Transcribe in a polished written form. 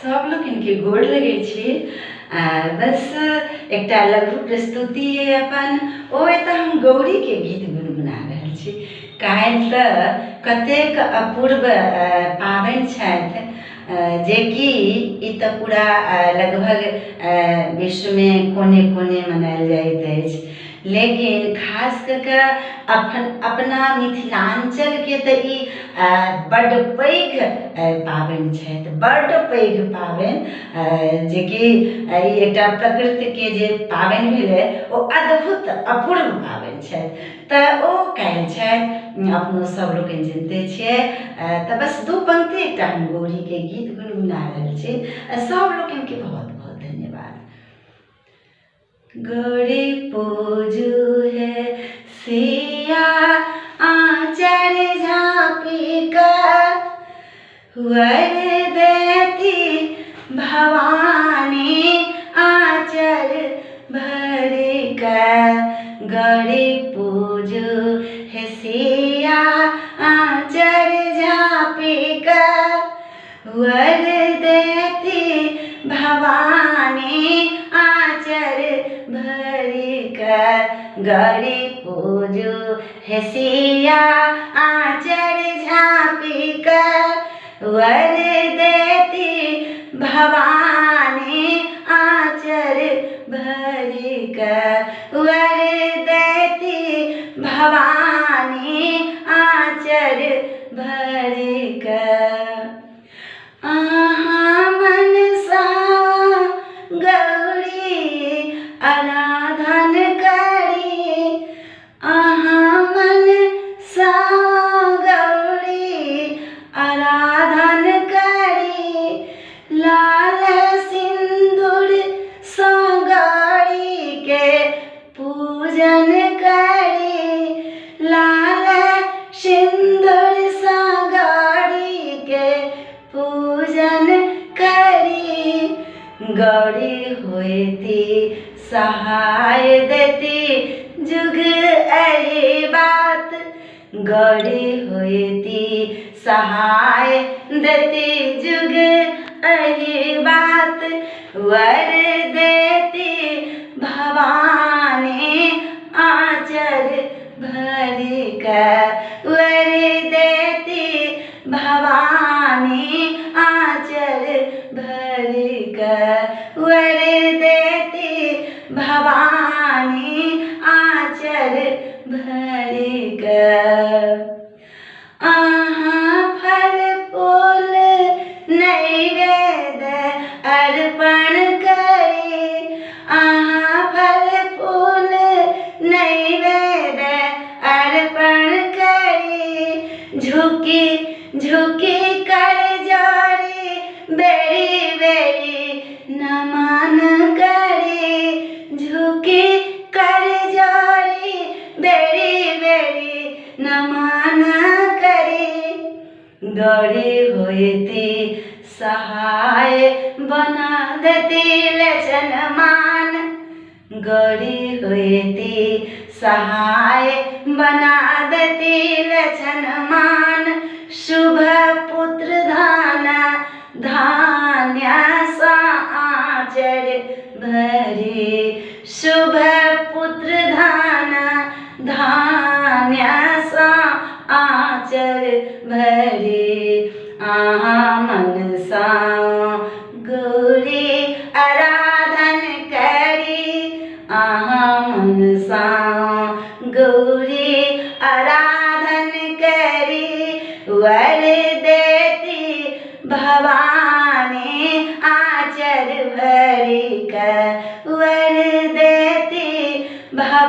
सब लोग इनके गोड़ लगे छी। बस एक लघु प्रस्तुति अपन ओए तो हम गौरी के गीत गुनगुना रहल छी। काल्हि तऽ कतेक अपूर्व पाबनि छथि जेकि ई तऽ पूरा लगभग विश्व में कोने कोने मनायल जाइत अछि, लेकिन खास कऽ के अपना मिथिलांचल के तऽ ई बड्ड पैघ पाबनि छथि, बड्ड पैघ पाबनि जेकि एकटा प्रकृति के जे पाबनि भेलै ओ अद्भुत अपूर्व पाबनि छथि। तऽ ओ काल्हि छथि, अपनो सब लोग जानते छियै। तऽ बस दू पंक्ति एकटा हम गौरी के गीत गुनगुना रहल छी। सब लोग के बहुत बहुत धन्यवाद। गौरी पूजू है सिया आंचल झाँपी का, वर देती भवानी आंचल भरी का। गौरी पूजू है सिया आंचल झाँपी का, वर देती भवानी आंचल भरी का। गौरी पूजू है सिया आंचल झाँपी का, वर देती भवानी आंचल भरी का। वर देती भवानी आंचल भरी का। मनसा गौरी आराधन करी, मनसा गौरी आराधन करी। लाल सिंदूर सँ गौरी के पूजन करी, लाल सिंदूर सँ गौरी के पूजन करी। गौरी होती सहाय देती जुग एहि बात, गौरी होती सहाय देती जुग एहि बात। वर देती भवानी आंचल भरी का, वर देती भवानी आंचल भरी का। वर देती भवानी आंचल भरी का। फल फूल नैवेद्य अर्पण करी, फल फूल नैवेद्य अर्पण करी। झुकी झुकी कर जोरी बेरी बेरी नमन करी, झुकी कर जोरी बेरी बेरी नमन करी। गौरी होती सहाय बना देती लछन मान, गौरी होती सहाय बना देती लछन मान। शुभ पुत्र धान्य सा आंचल भरी, शुभ पुत्र धान्य सा आंचल भरी। मनसा गौरी आराधन करी, मनसा गौरी आराधन करी। वर देती भवानी आंचल भरी का, वर देती भवानी